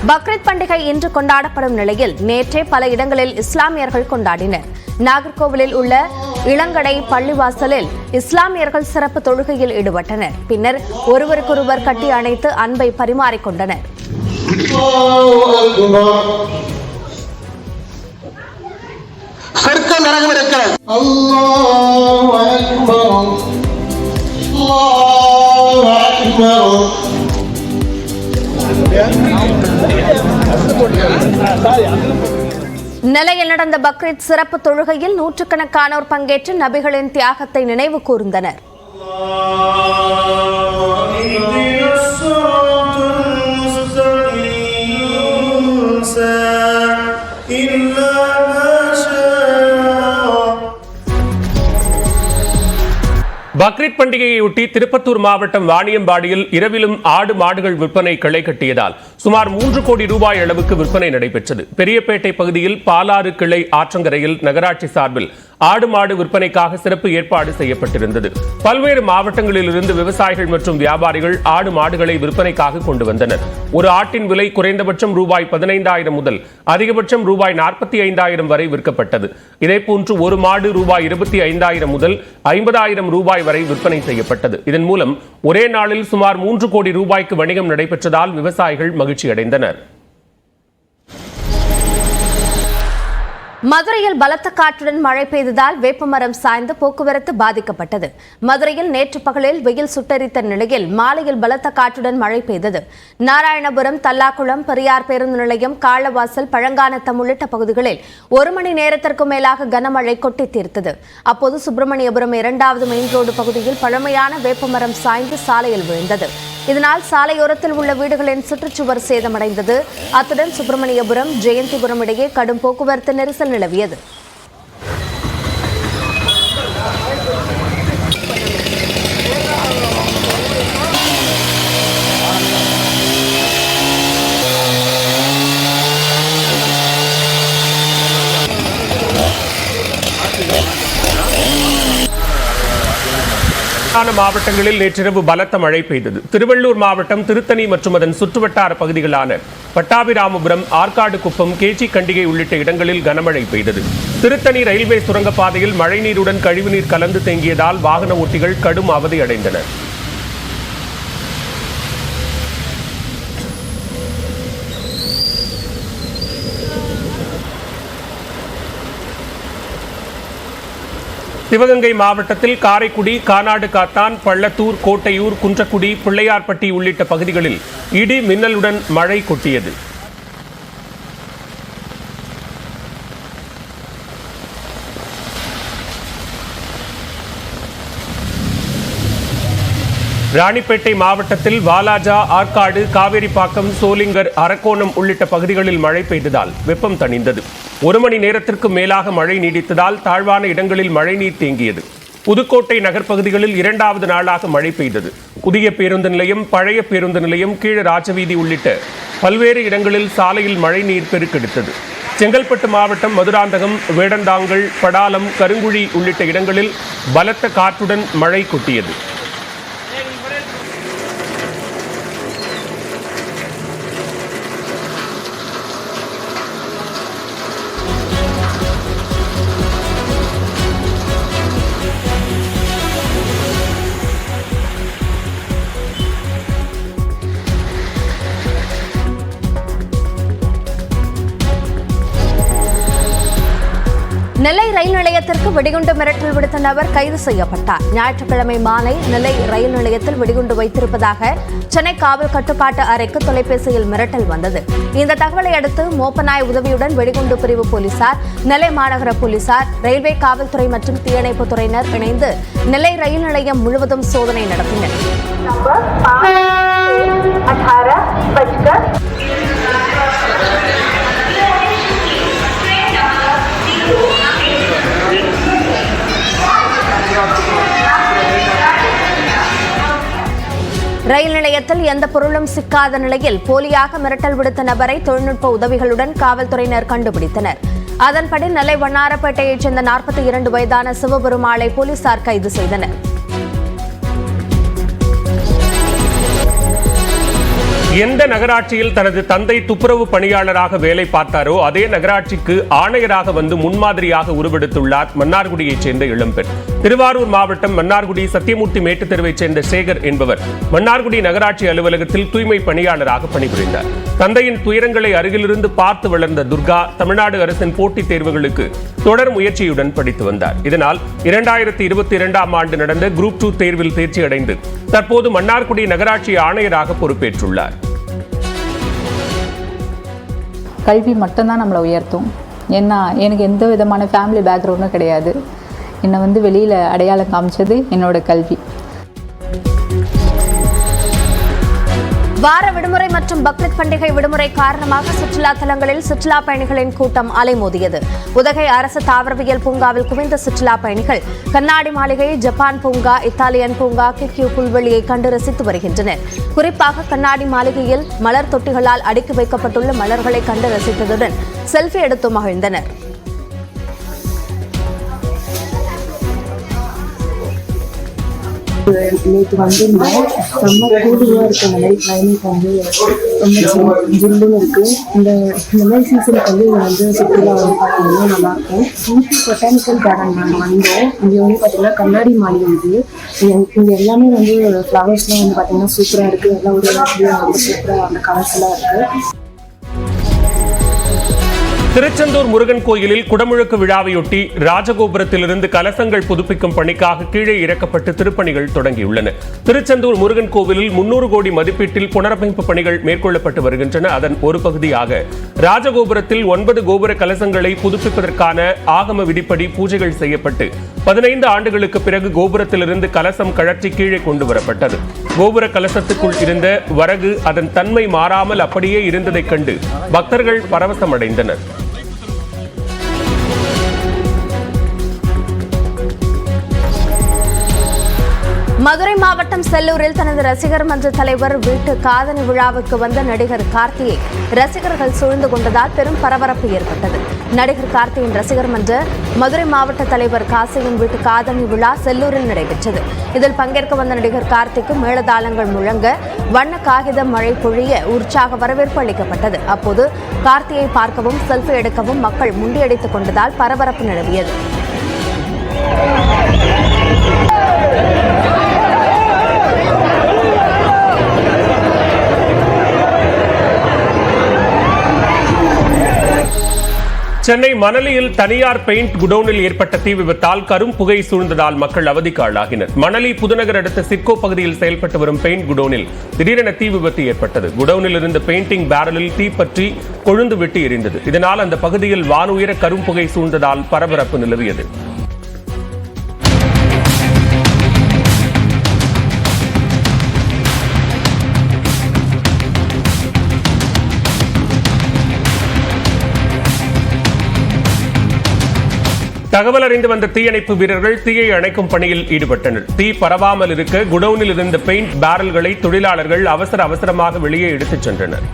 பக்ரீத் பண்டிகை இன்று கொண்டாடப்படும் நிலையில் நேற்றே பல இடங்களில் இஸ்லாமியர்கள் கொண்டாடினர். நாகர்கோவிலில் உள்ள இளங்கடை பள்ளிவாசலில் இஸ்லாமியர்கள் சிறப்பு தொழுகையில் ஈடுபட்டனர். பின்னர் ஒருவருக்கொருவர் கட்டி அணைத்து அன்பை பரிமாறிக்கொண்டனர். நெல்லையில் நடந்த பக்ரீத் சிறப்பு தொழுகையில் நூற்றுக்கணக்கானோர் பங்கேற்று நபிகளின் தியாகத்தை நினைவு கூர்ந்தனர். பக்ரீத் பண்டிகையையொட்டி திருப்பத்தூர் மாவட்டம் வாணியம்பாடியில் இரவிலும் ஆடு மாடுகள் விற்பனை களை கட்டியதால் சுமார் 3 கோடி ரூபாய் அளவுக்கு விற்பனை நடைபெற்றது. பெரியப்பேட்டை பகுதியில் பாலாறு கிளை ஆற்றங்கரையில் நகராட்சி சார்பில் ஆடு மாடு விற்பனைக்காக சிறப்பு ஏற்பாடு செய்யப்பட்டிருந்தது. பல்வேறு மாவட்டங்களில் இருந்து விவசாயிகள் மற்றும் வியாபாரிகள் ஆடு மாடுகளை விற்பனைக்காக கொண்டு வந்தனர். ஒரு ஆட்டின் விலை குறைந்தபட்சம் ரூபாய் 15,000 முதல் அதிகபட்சம் ரூபாய் 45,000 வரை விற்கப்பட்டது. இதேபோன்று ஒரு மாடு ரூபாய் 25,000 முதல் 50,000 ரூபாய் வரை விற்பனை செய்யப்பட்டது. இதன் மூலம் ஒரே நாளில் சுமார் 3 கோடி ரூபாய்க்கு வணிகம் நடைபெற்றதால் விவசாயிகள் மகிழ்ச்சி அடைந்தனர். மதுரையில் பலத்த காற்றுடன் மழை பெய்ததால் வேப்பமரம் சாய்ந்து போக்குவரத்து பாதிக்கப்பட்டது. மதுரையில் நேற்று பகலில் வெயில் சுட்டெரித்த நிலையில் மாலையில் பலத்த காற்றுடன் மழை பெய்தது. நாராயணபுரம், தல்லாக்குளம், பெரியார் பேருந்து நிலையம், காளவாசல், பழங்கானத்தம் உள்ளிட்ட பகுதிகளில் 1 மணி நேரத்திற்கு மேலாக கனமழை கொட்டி தீர்த்தது. அப்போது சுப்பிரமணியபுரம் 2வது மெயின் ரோடு பகுதியில் பழமையான வேப்பமரம் சாய்ந்து சாலையில் விழுந்தது. இதனால் சாலையோரத்தில் உள்ள வீடுகளின் சுற்றுச்சுவர் சேதமடைந்தது. அத்துடன் சுப்பிரமணியபுரம், ஜெயந்திபுரம் இடையே கடும் போக்குவரத்து நெரிசல் நிலவியது. மாவட்டங்களில் நேற்றிரவு பலத்த மழை பெய்தது. திருவள்ளூர் மாவட்டம் திருத்தணி மற்றும் அதன் சுற்றுவட்டார பகுதிகளான பட்டாபிராமபுரம், ஆற்காடு குப்பம், கேச்சி கண்டிகை உள்ளிட்ட இடங்களில் கனமழை பெய்தது. திருத்தணி ரயில்வே சுரங்கப்பாதையில் மழைநீருடன் கழிவுநீர் கலந்து தேங்கியதால் வாகன ஓட்டிகள் கடும் அவதி அடைந்தனர். சிவகங்கை மாவட்டத்தில் காரைக்குடி, கானாடு காத்தான், பள்ளத்தூர், கோட்டையூர், குன்றக்குடி, பிள்ளையார்பட்டி உள்ளிட்ட பகுதிகளில் இடி மின்னலுடன் மழை கொட்டியது. ராணிப்பேட்டை மாவட்டத்தில் வாலாஜா, ஆற்காடு, காவேரிப்பாக்கம், சோளிங்கர், அரக்கோணம் உள்ளிட்ட பகுதிகளில் மழை பெய்ததால் வெப்பம் தணிந்தது. 1 மணி நேரத்திற்கு மேலாக மழை நீடித்ததால் தாழ்வான இடங்களில் மழைநீர் தேங்கியது. புதுக்கோட்டை நகர்ப்பகுதிகளில் 2வது நாளாக மழை பெய்தது. புதிய பேருந்து நிலையம், பழைய பேருந்து நிலையம், கீழ ராஜவீதி உள்ளிட்ட பல்வேறு இடங்களில் சாலையில் மழைநீர் பெருக்கெடுத்தது. செங்கல்பட்டு மாவட்டம் மதுராந்தகம், வேடந்தாங்கல், படாலம், கருங்குழி உள்ளிட்ட இடங்களில் பலத்த காற்றுடன் மழை கொட்டியது. நெல்லை ரயில் நிலையத்திற்கு வெடிகுண்டு மிரட்டல் விடுத்த நபர் கைது செய்யப்பட்டார். ஞாயிற்றுக்கிழமை மாலை நெல்லை ரயில் நிலையத்தில் வெடிகுண்டு வைத்திருப்பதாக சென்னை காவல் கட்டுப்பாட்டு அறைக்கு தொலைபேசியில் மிரட்டல் வந்தது. இந்த தகவலை அடுத்து மோப்பநாய் உதவியுடன் வெடிகுண்டு பிரிவு போலீசார், நெல்லை மாநகர போலீசார், ரயில்வே காவல்துறை மற்றும் தீயணைப்பு துறையினர் இணைந்து நெல்லை ரயில் நிலையம் முழுவதும் சோதனை நடத்தினர். ரயில் நிலையத்தில் எந்த பொருளும் சிக்காத நிலையில் போலியாக மிரட்டல் விடுத்த நபரை தொழில்நுட்ப உதவிகளுடன் காவல்துறையினர் கண்டுபிடித்தனர். அதன்படி நெல்லை வண்ணாரப்பேட்டையைச் சேர்ந்த 42 வயதான சிவபெருமாளை போலீசார் கைது செய்தனர். எந்த நகராட்சியில் தனது தந்தை துப்புரவு பணியாளராக வேலை பார்த்தாரோ அதே நகராட்சிக்கு ஆணையராக வந்து முன்மாதிரியாக உருவெடுத்துள்ளார் மன்னார்குடியைச் சேர்ந்த இளம்பெண். திருவாரூர் மாவட்டம் மன்னார்குடி சத்தியமூர்த்தி மேட்டுத் தெருவைச் சேர்ந்த சேகர் என்பவர் மன்னார்குடி நகராட்சி அலுவலகத்தில் தூய்மை பணியாளராக பணிபுரிந்தார். தந்தையின் துயரங்களை அருகிலிருந்து பார்த்து வளர்ந்த துர்கா தமிழ்நாடு அரசின் போட்டித் தேர்வுகளுக்கு தொடர் முயற்சியுடன் படித்து வந்தார். இதனால் 2022ஆம் ஆண்டு நடந்த குரூப் 2 தேர்வில் தேர்ச்சி அடைந்து தற்போது மன்னார்குடி நகராட்சி ஆணையராக பொறுப்பேற்றுள்ளார். கல்வி மட்டும்தான் நம்மளை உயர்த்தும். ஏன்னா எனக்கு எந்த விதமான ஃபேமிலி பேக்ரவுண்டும் கிடையாது. என்னை வெளியில் அடையாளம் காமிச்சது என்னோட கல்வி. வார விடுமுறை மற்றும் பக்ரீத் பண்டிகை விடுமுறை காரணமாக சுற்றுலா தலங்களில் சுற்றுலா பயணிகளின் கூட்டம் அலைமோதியது. உதகை அரசு தாவரவியல் பூங்காவில் குவிந்த சுற்றுலா பயணிகள் கண்ணாடி மாளிகை, ஜப்பான் பூங்கா, இத்தாலியன் பூங்கா, கிக்கியூ புல்வெளியை கண்டு ரசித்து வருகின்றனர். குறிப்பாக கண்ணாடி மாளிகையில் மலர் தொட்டிகளால் அடுக்கி வைக்கப்பட்டுள்ள மலர்களை கண்டு ரசித்ததுடன் செல்ஃபி எடுத்து மகிழ்ந்தனர். நேற்று வந்திருந்தோம். செம்ம கூலிங்காக இருக்குது. இந்த மாதிரி கிளைமேட் ரொம்ப ஜில்லுன்னு இருக்குது. இந்த மாதிரி சீசனுக்கு இங்கே சுற்றுலா பார்த்தீங்கன்னா நல்லாயிருக்கும். ஊட்டி பொட்டானிக்கல் கார்டன் நாங்கள் வந்தோம். இங்கே பார்த்தீங்கன்னா கண்ணாடி மாளிகை இருக்குது. இங்கே எல்லாமே ஃப்ளவர்ஸ்லாம் பார்த்தீங்கன்னா சூப்பராக இருக்குது. எல்லாம் ஒரு சூப்பராக அந்த கலர்ஸ்லாம் இருக்குது. திருச்செந்தூர் முருகன் கோயிலில் குடமுழுக்கு விழாவையொட்டி ராஜகோபுரத்திலிருந்து கலசங்கள் புதுப்பிக்கும் பணிக்காக கீழே இறக்கப்பட்டு திருப்பணிகள் தொடங்கியுள்ளன. திருச்செந்தூர் முருகன் கோவிலில் 300 கோடி மதிப்பீட்டில் புனரமைப்பு பணிகள் மேற்கொள்ளப்பட்டு வருகின்றன. அதன் ஒரு பகுதியாக ராஜகோபுரத்தில் 9 கோபுர கலசங்களை புதுப்பிப்பதற்கான ஆகம விதிப்படி பூஜைகள் செய்யப்பட்டு 15 ஆண்டுகளுக்கு பிறகு கோபுரத்திலிருந்து கலசம் கழற்றி கீழே கொண்டு வரப்பட்டது. கோபுர கலசத்துக்குள் இருந்த வரகு அதன் தன்மை மாறாமல் அப்படியே இருந்ததைக் கண்டு பக்தர்கள் பரவசமடைந்தனர். மதுரை மாவட்டம் செல்லூரில் தனது ரசிகர் மன்ற தலைவர் வீட்டு காதணி விழாவுக்கு வந்த நடிகர் கார்த்தியை ரசிகர்கள் சூழ்ந்து கொண்டதால் பெரும் பரபரப்பு ஏற்பட்டது. நடிகர் கார்த்தியின் ரசிகர் மன்ற மதுரை மாவட்ட தலைவர் காசியின் வீட்டு காதணி விழா செல்லூரில் நடைபெற்றது. இதில் பங்கேற்க வந்த நடிகர் கார்த்திக்கு மேளதாளங்கள் முழங்க, வண்ண காகிதம் மழை பொழிய உற்சாக வரவேற்பு அளிக்கப்பட்டது. அப்போது கார்த்தியை பார்க்கவும் செல்ஃபி எடுக்கவும் மக்கள் முண்டியடித்துக் கொண்டதால் பரபரப்பு நிலவியது. சென்னை மணலியில் தனியார் பெயிண்ட் குடோனில் ஏற்பட்ட தீ விபத்தால் கரும் புகை சூழ்ந்ததால் மக்கள் அவதிக்கு ஆளாகினர். மணலி புதுநகர் அடுத்த சிட்கோ பகுதியில் செயல்பட்டு வரும் பெயிண்ட் குடோனில் திடீரென தீ விபத்து ஏற்பட்டது. குடோனில் இருந்த பெயிண்டிங் பேரலில் தீ பற்றி கொழுந்து விட்டு எரிந்தது. இதனால் அந்த பகுதியில் வானுயர கரும் புகை சூழ்ந்ததால் பரபரப்பு நிலவியது. தகவல் அறிந்து வந்த தீயணைப்பு வீரர்கள் தீயை அணைக்கும் பணியில் ஈடுபட்டனர். தீ பரவாமல் இருக்க குடோனில் இருந்த பெயிண்ட் பேரல்களை தொழிலாளர்கள் அவசரமாக வெளியே எடுத்துச் சென்றனர்.